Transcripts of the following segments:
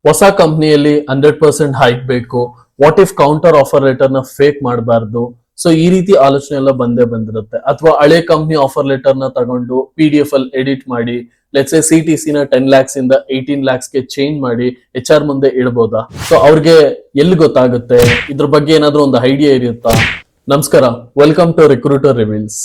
ಹೊಸ ಕಂಪ್ನಿಯಲ್ಲಿ 100% ಹೈಕ್ ಬೇಕು, what if counter offer letter ನ ಫೇಕ್ ಮಾಡಬಾರ್ದು. ಸೊ ಈ ರೀತಿ ಆಲೋಚನೆ ಎಲ್ಲ ಬಂದೇ ಬಂದಿರುತ್ತೆ. ಅಥವಾ ಹಳೆ ಕಂಪ್ನಿ ಆಫರ್ ಲೆಟರ್ ನ ತಗೊಂಡು PDF ಅಲ್ಲಿ ಎಡಿಟ್ ಮಾಡಿ ಲೆಟ್ಸ್ ಸೇ CTC ನ 10 lakhs ಇಂದ 18 lakhs ಗೆ ಚೇಂಜ್ ಮಾಡಿ HR ಮುಂದೆ ಇಡಬಹುದಾ? ಸೊ ಅವ್ರಿಗೆ ಎಲ್ಲಿ ಗೊತ್ತಾಗುತ್ತೆ? ಇದ್ರ ಬಗ್ಗೆ ಏನಾದ್ರೂ ಒಂದು ಐಡಿಯಾ ಇರುತ್ತಾ? ನಮಸ್ಕಾರ, ವೆಲ್ಕಮ್ ಟು ರಿಕ್ರೂಟರ್ ರಿವೀಲ್ಸ್.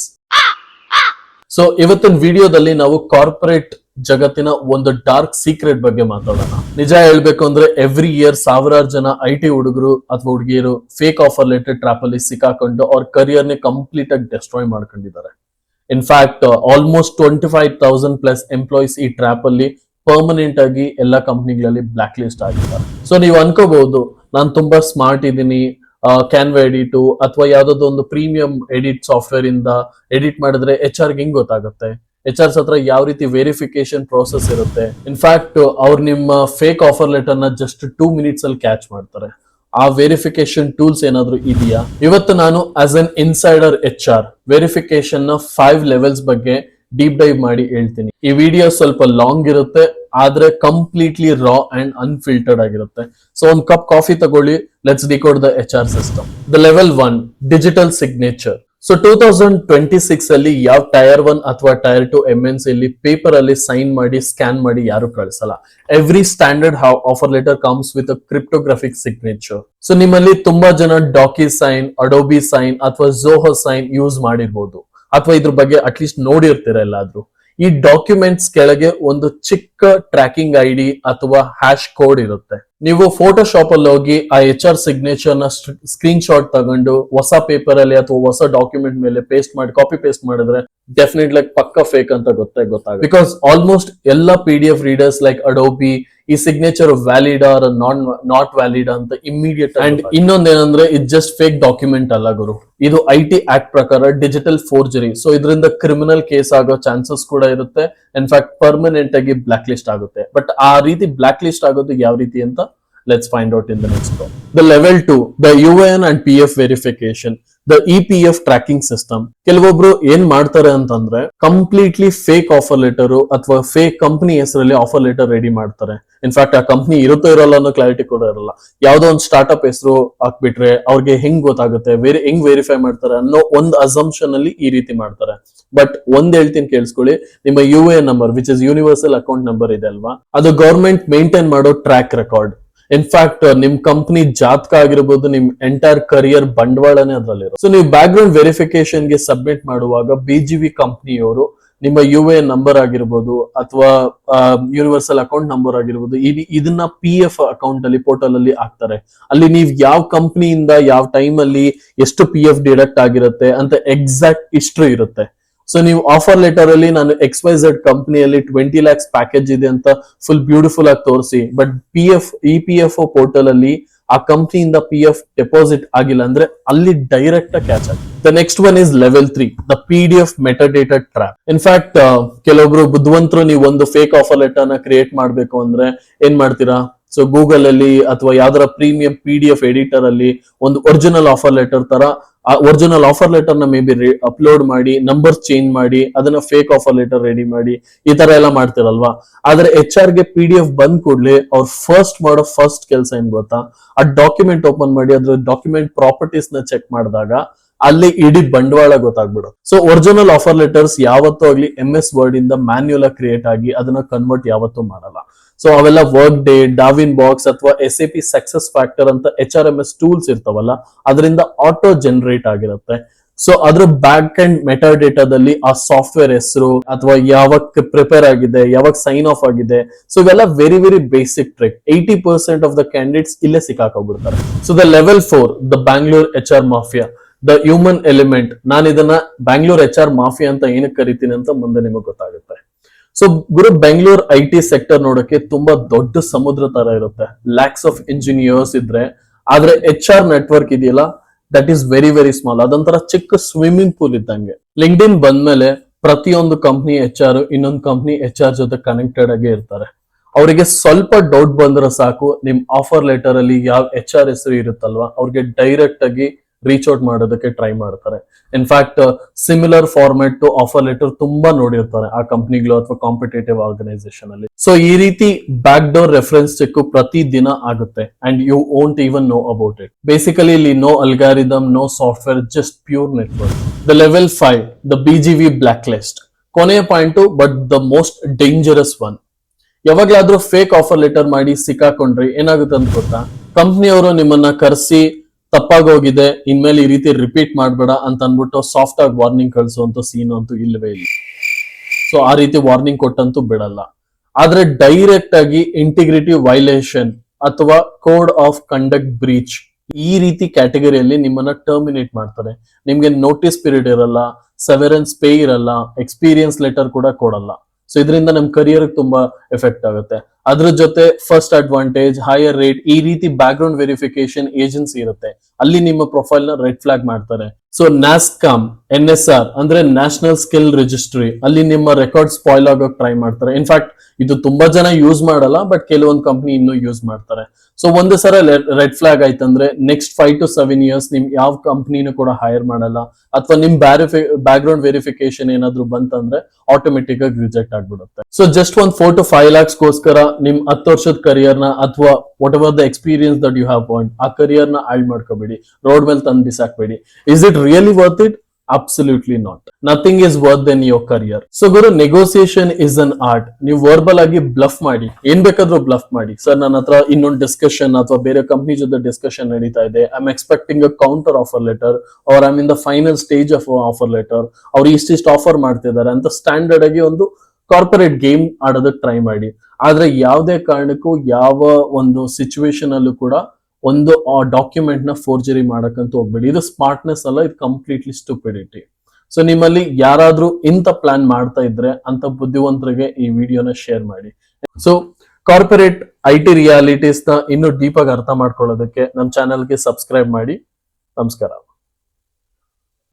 ಸೊ ಇವತ್ತಿನ ವಿಡಿಯೋದಲ್ಲಿ ನಾವು ಕಾರ್ಪೊರೇಟ್ ಜಗತ್ತಿನ ಒಂದು ಡಾರ್ಕ್ ಸೀಕ್ರೆಟ್ ಬಗ್ಗೆ ಮಾತಾಡೋಣ. ನಿಜ ಹೇಳ್ಬೇಕು ಅಂದ್ರೆ ಎವ್ರಿ ಇಯರ್ ಸಾವಿರಾರು ಜನ IT ಹುಡುಗರು ಅಥವಾ ಹುಡುಗಿಯರು ಫೇಕ್ ಆಫರ್ ಲೆಟರ್ ಟ್ರಾಪ್ ಅಲ್ಲಿ ಸಿಕ್ಕಾಕೊಂಡು ಅವ್ರ ಕರಿಯರ್ ನೇ ಕಂಪ್ಲೀಟ್ ಆಗಿ ಡೆಸ್ಟ್ರಾಯ್ ಮಾಡ್ಕೊಂಡಿದ್ದಾರೆ. ಇನ್ಫ್ಯಾಕ್ಟ್ ಆಲ್ಮೋಸ್ಟ್ 25,000 ಪ್ಲಸ್ ಎಂಪ್ಲಾಯೀಸ್ ಈ ಟ್ರಾಪ್ ಅಲ್ಲಿ ಪರ್ಮನೆಂಟ್ ಆಗಿ ಎಲ್ಲಾ ಕಂಪ್ನಿಗಳಲ್ಲಿ ಬ್ಲಾಕ್ ಲಿಸ್ಟ್ ಆಗಿದ್ದಾರೆ. ಸೊ ನೀವು ಅನ್ಕೋಬಹುದು, ನಾನು ತುಂಬಾ ಸ್ಮಾರ್ಟ್ ಇದ್ದೀನಿ, ಕ್ಯಾನ್ವಾ ಎಡಿಟ್ ಅಥವಾ ಯಾವ್ದಾದ್ರು ಒಂದು ಪ್ರೀಮಿಯಂ ಎಡಿಟ್ ಸಾಫ್ಟ್ವೇರ್ ಇಂದ ಎಡಿಟ್ ಮಾಡಿದ್ರೆ HR ಗೆ ಹೆಂಗ್ ಗೊತ್ತಾಗುತ್ತೆ? HRs ಹತ್ರ ಯಾವ ರೀತಿ ವೆರಿಫಿಕೇಶನ್ ಪ್ರೋಸೆಸ್ ಇರುತ್ತೆ? ಇನ್ಫ್ಯಾಕ್ಟ್ ಅವ್ರು ನಿಮ್ಮ ಫೇಕ್ ಆಫರ್ ಲೆಟರ್ ನ ಜಸ್ಟ್ 2 minutes ಅಲ್ಲಿ ಕ್ಯಾಚ್ ಮಾಡ್ತಾರೆ. ಆ ವೆರಿಫಿಕೇಶನ್ ಟೂಲ್ಸ್ ಏನಾದ್ರು ಇದೆಯಾ? ಇವತ್ತು ನಾನು as an insider HR verification ನ 5 ಲೆವೆಲ್ಸ್ ಬಗ್ಗೆ ಡೀಪ್ ಡೈವ್ ಮಾಡಿ ಹೇಳ್ತೀನಿ. ಈ ವಿಡಿಯೋ ಸ್ವಲ್ಪ ಲಾಂಗ್ ಇರುತ್ತೆ, ಆದ್ರೆ ಕಂಪ್ಲೀಟ್ಲಿ ರಾ ಅಂಡ್ ಅನ್ಫಿಲ್ಟರ್ಡ್ ಆಗಿರುತ್ತೆ. ಸೊ ಒಂದು ಕಪ್ ಕಾಫಿ ತಗೊಳ್ಳಿ, let's decode the HR system. The level 1, digital signature. So 2026 ಅಲ್ಲಿ ಯಾವ ಟೈರ್ 1 ಅಥವಾ ಟೈರ್ 2 MNC ಅಲ್ಲಿ ಪೇಪರ್ ಅಲ್ಲಿ ಸೈನ್ ಮಾಡಿ ಸ್ಕ್ಯಾನ್ ಮಾಡಿ ಯಾರು ಕಳಿಸಲ್ಲ. Every standard offer letter comes with a cryptographic signature. So ನಿಮ್ಮಲ್ಲಿ ತುಂಬಾ ಜನ ಡಾಕಿ ಸೈನ್, ಅಡೋಬಿ ಸೈನ್ ಅಥವಾ ಝೋಹೋ ಸೈನ್ ಯೂಸ್ ಮಾಡಿರ್ಬೋದು, ಅಥವಾ ಇದ್ರ ಬಗ್ಗೆ ಅಟ್ಲೀಸ್ಟ್ ನೋಡಿರ್ತೀರ ಎಲ್ಲಾದ್ರೂ. ಈ ಡಾಕ್ಯುಮೆಂಟ್ಸ್ ಕೆಳಗೆ ಒಂದು ಚಿಕ್ಕ ಟ್ರ್ಯಾಕಿಂಗ್ ID ಅಥವಾ ಹ್ಯಾಶ್ ಕೋಡ್ ಇರುತ್ತೆ. ನೀವು ಫೋಟೋಶಾಪ್ ಅಲ್ಲಿ ಹೋಗಿ ಆ HR ಸಿಗ್ನೇಚರ್ ನ ಸ್ಕ್ರೀನ್ ಶಾಟ್ ತಗೊಂಡು ಹೊಸ ಪೇಪರ್ ಅಲ್ಲಿ ಅಥವಾ ಹೊಸ ಡಾಕ್ಯುಮೆಂಟ್ ಮೇಲೆ ಪೇಸ್ಟ್ ಮಾಡಿ ಕಾಪಿ ಪೇಸ್ಟ್ ಮಾಡಿದ್ರೆ ಡೆಫಿನೆಟ್ಲಿ ಪಕ್ಕ ಫೇಕ್ ಅಂತ ಗೊತ್ತಾಗುತ್ತೆ. ಬಿಕಾಸ್ ಆಲ್ಮೋಸ್ಟ್ ಎಲ್ಲ PDF ರೀಡರ್ಸ್ ಲೈಕ್ ಅಡೋಬಿ ಈ signature valid or not valid ಅಂತ ಇಮಿಡಿಯೇಟ್. ಅಂಡ್ ಇನ್ನೊಂದೇನಂದ್ರೆ ಇದು ಜಸ್ಟ್ ಫೇಕ್ ಡಾಕ್ಯುಮೆಂಟ್ ಅಲ್ಲ ಗುರು, ಇದು IT ಆಕ್ಟ್ ಪ್ರಕಾರ ಡಿಜಿಟಲ್ ಫೋರ್ಜರಿ. ಸೊ ಇದರಿಂದ ಕ್ರಿಮಿನಲ್ ಕೇಸ್ ಆಗೋ ಚಾನ್ಸಸ್ ಕೂಡ ಇರುತ್ತೆ. ಇನ್ಫ್ಯಾಕ್ಟ್ ಪರ್ಮನೆಂಟ್ ಆಗಿ ಬ್ಲಾಕ್ ಲಿಸ್ಟ್ ಆಗುತ್ತೆ. ಬಟ್ ಆ ರೀತಿ ಬ್ಲಾಕ್ ಲಿಸ್ಟ್ ಆಗೋದು ಯಾವ ರೀತಿ ಅಂತ let's find out in the next talk. The level 2, the UAN and PF verification, the EPF tracking system. ಕೆಲವೊಬ್ರು ಏನ್ ಮಾಡ್ತಾರೆ ಅಂತಂದ್ರೆ ಕಂಪ್ಲೀಟ್ಲಿ ಫೇಕ್ ಆಫರ್ ಲೆಟರ್ ಅಥವಾ ಫೇಕ್ ಕಂಪನಿ ಹೆಸರಲ್ಲಿ ಆಫರ್ ಲೆಟರ್ ರೆಡಿ ಮಾಡ್ತಾರೆ. ಇನ್ಫ್ಯಾಕ್ಟ್ ಆ ಕಂಪನಿ ಇರುತ್ತೋ ಇರಲ್ಲ ಅನ್ನೋ ಕ್ಲಾರಿಟಿ ಕೂಡ ಇರಲ್ಲ. ಯಾವ್ದೋ ಒಂದು ಸ್ಟಾರ್ಟ್ಅಪ್ ಹೆಸರು ಹಾಕ್ಬಿಟ್ರೆ ಅವ್ರಿಗೆ ಹೆಂಗ್ ಗೊತ್ತಾಗುತ್ತೆ, ಹೆಂಗ್ ವೆರಿಫೈ ಮಾಡ್ತಾರೆ ಅನ್ನೋ ಒಂದು ಅಸಂಪ್ಷನ್ ಅಲ್ಲಿ ಈ ರೀತಿ ಮಾಡ್ತಾರೆ. ಬಟ್ ಒಂದ್ ಹೇಳ್ತೀನಿ ಕೇಳಿಸ್ಕೊಳ್ಳಿ, ನಿಮ್ಮ UAN number which is universal account number ಇದೆ ಅಲ್ವಾ, ಅದು ಗವರ್ಮೆಂಟ್ ಮೇಂಟೈನ್ ಮಾಡೋ ಟ್ರ್ಯಾಕ್ ರೆಕಾರ್ಡ್. ಇನ್ಫ್ಯಾಕ್ಟ್ ನಿಮ್ ಕಂಪನಿ ಜಾತಕ ಆಗಿರ್ಬೋದು, ನಿಮ್ ಎಂಟೈರ್ ಕರಿಯರ್ ಬಂಡವಾಳನೇ ಅದ್ರಲ್ಲಿರೋ. ಸೊ ನೀವು ಬ್ಯಾಕ್ ಗ್ರೌಂಡ್ ವೆರಿಫಿಕೇಶನ್ ಗೆ ಸಬ್ಮಿಟ್ ಮಾಡುವಾಗ BGV ಕಂಪನಿಯವರು ನಿಮ್ಮ UAN ನಂಬರ್ ಆಗಿರ್ಬೋದು ಅಥವಾ ಯೂನಿವರ್ಸಲ್ ಅಕೌಂಟ್ ನಂಬರ್ ಆಗಿರ್ಬೋದು ಇದನ್ನ PF ಅಕೌಂಟ್ ಅಲ್ಲಿ ಪೋರ್ಟಲ್ ಅಲ್ಲಿ ಹಾಕ್ತಾರೆ. ಅಲ್ಲಿ ನೀವು ಯಾವ ಕಂಪನಿಯಿಂದ ಯಾವ ಟೈಮ್ ಅಲ್ಲಿ ಎಷ್ಟು PF ಡಿಡಕ್ಟ್ ಆಗಿರುತ್ತೆ ಅಂತ ಎಕ್ಸಾಕ್ಟ್ ಹಿಸ್ಟ್ರಿ ಇರುತ್ತೆ. ಸೊ ನೀವು ಆಫರ್ ಲೆಟರ್ ಅಲ್ಲಿ ನಾನು XYZ ಕಂಪನಿಯಲ್ಲಿ 20 lakhs ಪ್ಯಾಕೇಜ್ ಇದೆ ಅಂತ ಫುಲ್ ಬ್ಯೂಟಿಫುಲ್ ಆಗಿ ತೋರಿಸಿ, ಬಟ್ EPFO ಪೋರ್ಟಲ್ ಅಲ್ಲಿ ಆ ಕಂಪನಿಯಿಂದ PF ಡೆಪಾಸಿಟ್ ಆಗಿಲ್ಲ ಅಂದ್ರೆ ಅಲ್ಲಿ ಡೈರೆಕ್ಟ್ ಕ್ಯಾಚ್ ಆಗುತ್ತೆ. The next one is level 3, the PDF metadata trap. In fact ಕೆಲವೊಬ್ರು ಬುದ್ಧಿವಂತರು ನೀವು ಒಂದು ಫೇಕ್ ಆಫರ್ ಲೆಟರ್ ನ ಕ್ರಿಯೇಟ್ ಮಾಡ್ಬೇಕು ಅಂದ್ರೆ ಏನ್ ಮಾಡ್ತೀರಾ? ಸೊ ಗೂಗಲ್ ಅಲ್ಲಿ ಅಥವಾ ಯಾವ್ದಾರ ಪ್ರೀಮಿಯಂ PDF ಎಡಿಟರ್ ಅಲ್ಲಿ ಒಂದು ಒರಿಜಿನಲ್ ಆಫರ್ ಲೆಟರ್ ತರ ಆ ಒರಿಜಿನಲ್ ಆಫರ್ ಲೆಟರ್ ನ ಮೇ ಬಿ ಅಪ್ಲೋಡ್ ಮಾಡಿ ನಂಬರ್ ಚೇಂಜ್ ಮಾಡಿ ಅದನ್ನ ಫೇಕ್ ಆಫರ್ ಲೆಟರ್ ರೆಡಿ ಮಾಡಿ ಈ ತರ ಎಲ್ಲ ಮಾಡ್ತಿರಲ್ವಾ. ಆದ್ರೆ HR ಗೆ PDF ಬಂದ್ ಕೂಡ್ಲೆ ಅವ್ರು ಫಸ್ಟ್ ಕೆಲಸ ಏನ್ ಗೊತ್ತಾ? ಆ ಡಾಕ್ಯುಮೆಂಟ್ ಓಪನ್ ಮಾಡಿ ಅದ್ರ ಡಾಕ್ಯುಮೆಂಟ್ ಪ್ರಾಪರ್ಟೀಸ್ ನ ಚೆಕ್ ಮಾಡಿದಾಗ ಅಲ್ಲಿ ಇಡೀ ಬಂಡವಾಳ ಗೊತ್ತಾಗ್ಬಿಡುತ್ತೆ. ಸೊ ಒರಿಜಿನಲ್ ಆಫರ್ ಲೆಟರ್ಸ್ ಯಾವತ್ತೂ ಆಗ್ಲಿ MS ವರ್ಡ್ ಇಂದ ಮ್ಯಾನ್ಯುಯಲ್ ಆಗಿ ಕ್ರಿಯೇಟ್ ಆಗಿ ಅದನ್ನ ಕನ್ವರ್ಟ್ ಯಾವತ್ತೂ ಮಾಡಲ್ಲ. ಸೊ ಅವೆಲ್ಲ ವರ್ಕ್ ಡೇ, ಡಾವಿನ್ ಬಾಕ್ಸ್ ಅಥವಾ SAP ಸಕ್ಸಸ್ ಫ್ಯಾಕ್ಟರ್ ಅಂತ HRMS ಟೂಲ್ಸ್ ಇರ್ತಾವಲ್ಲ ಅದರಿಂದ ಆಟೋ ಜನರೇಟ್ ಆಗಿರುತ್ತೆ. ಸೊ ಅದ್ರ ಬ್ಯಾಕ್ ಅಂಡ್ ಮೆಟಾಡೇಟಾದಲ್ಲಿ ಆ ಸಾಫ್ಟ್ವೇರ್ ಹೆಸರು ಅಥವಾ ಯಾವಾಗ ಪ್ರಿಪೇರ್ ಆಗಿದೆ, ಯಾವಾಗ ಸೈನ್ ಆಫ್ ಆಗಿದೆ, ಸೊ ಇವೆಲ್ಲ very very basic trick. 80% of the candidates ಇಲ್ಲೇ ಸಿಕ್ಕಾಕೋಗ್ಬಿಡ್ತಾರೆ. So the level 4, the Bangalore HR mafia, the human element. ನಾನು ಇದನ್ನ ಬ್ಯಾಂಗ್ಳೂರ್ HR ಮಾಫಿಯಾ ಅಂತ ಏನಕ್ಕೆ ಕರಿತೀನಿ ಅಂತ ಮುಂದೆ ನಿಮಗೆ ಗೊತ್ತಾಗುತ್ತೆ. So Guru, Bengaluru IT sector ನೋಡಕ್ಕೆ ತುಂಬಾ ದೊಡ್ಡ ಸಮುದ್ರ ತರ ಇರುತ್ತೆ. ಲ್ಯಾಕ್ಸ್ ಆಫ್ ಇಂಜಿನಿಯರ್ಸ್ ಇದ್ರೆ, ಆದ್ರೆ HR ನೆಟ್ವರ್ಕ್ ಇದೆಯಲ್ಲ that is very very small. ಅದೊಂಥರ ಚಿಕ್ಕ ಸ್ವಿಮ್ಮಿಂಗ್ ಪೂಲ್ ಇದ್ದಂಗೆ. ಲಿಂಕ್ಡ್ಇನ್ ಬಂದ್ಮೇಲೆ ಪ್ರತಿಯೊಂದು ಕಂಪ್ನಿ HR ಇನ್ನೊಂದು ಕಂಪ್ನಿ HR ಜೊತೆ ಕನೆಕ್ಟೆಡ್ ಆಗಿ ಇರ್ತಾರೆ. ಅವರಿಗೆ ಸ್ವಲ್ಪ ಡೌಟ್ ಬಂದ್ರೆ ಸಾಕು, ನಿಮ್ ಆಫರ್ ಲೆಟರ್ ಅಲ್ಲಿ ಯಾವ HR ಹೆಸರು ಇರುತ್ತಲ್ವಾ ಅವ್ರಿಗೆ ಡೈರೆಕ್ಟ್ ಆಗಿ ರೀಚ್ ಔಟ್ ಮಾಡೋದಕ್ಕೆ ಟ್ರೈ ಮಾಡ್ತಾರೆ. In fact similar format to offer letter ತುಂಬಾ ನೋಡಿರ್ತಾರೆ ಆ ಕಂಪ್ನಿಗಳು ಅಥವಾ ಕಾಂಪಿಟೇಟಿವ್ ಆರ್ಗನೈಸೇಷನ್ ಅಲ್ಲಿ. ಸೊ ಈ ರೀತಿ ಬ್ಯಾಕ್ ಡೋರ್ ರೆಫರೆನ್ಸ್ ಚೆಕ್ ಪ್ರತಿ ದಿನ ಆಗುತ್ತೆ and you won't even know about it. Basically ಇಲ್ಲಿ no algorithm, no software, just pure network. The level 5, the BGV blacklist. ಕೊನೆಯ point but the most dangerous one. ಯಾವಾಗ್ಲಾದ್ರೂ fake offer letter ಮಾಡಿ ಸಿಕ್ಕಾಕೊಂಡ್ರಿ ಏನಾಗುತ್ತೆ ಅಂತ ಗೊತ್ತಾ? ಕಂಪ್ನಿಯವರು ನಿಮ್ಮನ್ನ ಕರೆಸಿ ತಪ್ಪಾಗೋಗಿದೆ, ಇನ್ಮೇಲೆ ಈ ರೀತಿ ರಿಪೀಟ್ ಮಾಡ್ಬೇಡ ಅಂತ ಅನ್ಬಿಟ್ಟು ಸಾಫ್ಟ್ ಆಗಿ ವಾರ್ನಿಂಗ್ ಕಳಿಸುವಂತ ಸೀನ್ ಅಂತೂ ಇಲ್ಲವೇ ಇಲ್ಲ. ಸೊ ಆ ರೀತಿ ವಾರ್ನಿಂಗ್ ಕೊಟ್ಟಂತೂ ಬಿಡಲ್ಲ. ಆದ್ರೆ ಡೈರೆಕ್ಟ್ ಆಗಿ ಇಂಟಿಗ್ರಿಟಿ ವೈಲೇಷನ್ ಅಥವಾ ಕೋಡ್ ಆಫ್ ಕಂಡಕ್ಟ್ ಬ್ರೀಚ್ ಈ ರೀತಿ ಕ್ಯಾಟಗರಿಯಲ್ಲಿ ನಿಮ್ಮನ್ನ ಟರ್ಮಿನೇಟ್ ಮಾಡ್ತಾರೆ. ನಿಮ್ಗೆ ನೋಟಿಸ್ ಪೀರಿಯಡ್ ಇರಲ್ಲ, ಸೆವೆರೆನ್ಸ್ ಪೇ ಇರಲ್ಲ, ಎಕ್ಸ್ಪೀರಿಯನ್ಸ್ ಲೆಟರ್ ಕೂಡ ಕೊಡಲ್ಲ. ಸೊ ಇದರಿಂದ ನಮ್ ಕರಿಯರ್ ತುಂಬಾ ಎಫೆಕ್ಟ್ ಆಗುತ್ತೆ. ಅದ್ರ ಜೊತೆ ಫಸ್ಟ್ ಅಡ್ವಾಂಟೇಜ್, ಹೈಯರ್ ರೇಟ್, ಈ ರೀತಿ ಬ್ಯಾಕ್ ಗ್ರೌಂಡ್ ವೆರಿಫಿಕೇಶನ್ ಏಜೆನ್ಸಿ ಇರುತ್ತೆ, ಅಲ್ಲಿ ನಿಮ್ಮ ಪ್ರೊಫೈಲ್ ನ ರೆಡ್ ಫ್ಲಾಗ್ ಮಾಡ್ತಾರೆ. ಸೊ NASSCOM, NSR ಅಂದ್ರೆ ನ್ಯಾಷನಲ್ ಸ್ಕಿಲ್ ರಿಜಿಸ್ಟ್ರಿ, ಅಲ್ಲಿ ನಿಮ್ಮ ರೆಕಾರ್ಡ್ ಸ್ಪಾಯ್ಲ್ ಆಗೋಕ್ ಟ್ರೈ ಮಾಡ್ತಾರೆ. ಇನ್ಫ್ಯಾಕ್ಟ್ ಇದು ತುಂಬಾ ಜನ ಯೂಸ್ ಮಾಡಲ್ಲ, ಬಟ್ ಕೆಲವೊಂದು ಕಂಪ್ನಿ ಇನ್ನೂ ಯೂಸ್ ಮಾಡ್ತಾರೆ. ಸೊ ಒಂದು ಸಲ ರೆಡ್ ಫ್ಲಾಗ್ ಆಯ್ತಂದ್ರೆ ನೆಕ್ಸ್ಟ್ 5 to 7 years ನಿಮ್ ಯಾವ ಕಂಪ್ನಿನೂ ಕೂಡ ಹೈರ್ ಮಾಡಲ್ಲ, ಅಥವಾ ನಿಮ್ ಬ್ಯಾಕ್ ಗ್ರೌಂಡ್ ವೆರಿಫಿಕೇಶನ್ ಏನಾದ್ರು ಬಂತಂದ್ರೆ ಆಟೋಮೆಟಿಕ್ ಆಗಿ ರಿಜೆಕ್ಟ್ ಆಗ್ಬಿಡುತ್ತೆ. ಸೊ ಜಸ್ಟ್ ಒಂದು 4 to 5 lakhs ಗೋಸ್ಕರ ನಿಮ್ 10 ವರ್ಷದ ಕರಿಯರ್ ನ ಅಥವಾ whatever the experience that you have point, ಆ ಕರಿಯರ್ ನ ಹಾಳ್ ಮಾಡ್ಕೋಬೇಡಿ, ರೋಡ್ ಮೇಲೆ ತಂದು ಬಿಸಾಕ್ಬೇಡಿ. Is it really worth it? Absolutely not. Nothing is worth than your career. So Guru, negotiation is an art. ನೀವು ವರ್ಬಲ್ ಆಗಿ ಬ್ಲಫ್ ಮಾಡಿ, ಏನ್ ಬೇಕಾದ್ರೂ ಬ್ಲಫ್ ಮಾಡಿ. ಸರ್ ನನ್ನ ಹತ್ರ ಇನ್ನೊಂದು ಡಿಸ್ಕಷನ್ ಅಥವಾ ಬೇರೆ ಕಂಪ್ನಿ ಜೊತೆ ಡಿಸ್ಕಷನ್ ನಡೀತಾ ಇದೆ, I am expecting a counter offer letter or I am in the final stage of offer letter, ಅವ್ರು ಇಷ್ಟಿಷ್ಟು ಆಫರ್ ಮಾಡ್ತಿದ್ದಾರೆ ಅಂತ ಸ್ಟ್ಯಾಂಡರ್ಡ್ ಆಗಿ ಒಂದು ಕಾರ್ಪೊರೇಟ್ ಗೇಮ್ ಆಡೋದಕ್ಕೆ ಟ್ರೈ ಮಾಡಿ. ಆದ್ರೆ ಯಾವುದೇ ಕಾರಣಕ್ಕೂ ಯಾವ ಒಂದು ಸಿಚುವೇಶನ್ ಅಲ್ಲೂ ಕೂಡ ಒಂದು ಡಾಕ್ಯುಮೆಂಟ್ ನ ಫೋರ್ಜರಿ ಮಾಡಕ್ಕಂತೂ ಹೋಗ್ಬೇಡಿ. ಇದು ಸ್ಮಾರ್ಟ್ನೆಸ್ ಅಲ್ಲ, ಇದು ಕಂಪ್ಲೀಟ್ಲಿ ಸ್ಟುಪಿಡಿಟಿ. ಸೊ ನಿಮ್ಮಲ್ಲಿ ಯಾರಾದ್ರೂ ಇಂಥ ಪ್ಲಾನ್ ಮಾಡ್ತಾ ಇದ್ರೆ ಅಂತ ಬುದ್ಧಿವಂತರಿಗೆ ಈ ವಿಡಿಯೋನ ಶೇರ್ ಮಾಡಿ. ಸೊ ಕಾರ್ಪೊರೇಟ್ IT ರಿಯಾಲಿಟೀಸ್ ನ ಇನ್ನೂ ಡೀಪ್ ಆಗಿ ಅರ್ಥ ಮಾಡ್ಕೊಳ್ಳೋದಕ್ಕೆ ನಮ್ಮ ಚಾನೆಲ್ಗೆ ಸಬ್ಸ್ಕ್ರೈಬ್ ಮಾಡಿ. ನಮಸ್ಕಾರ.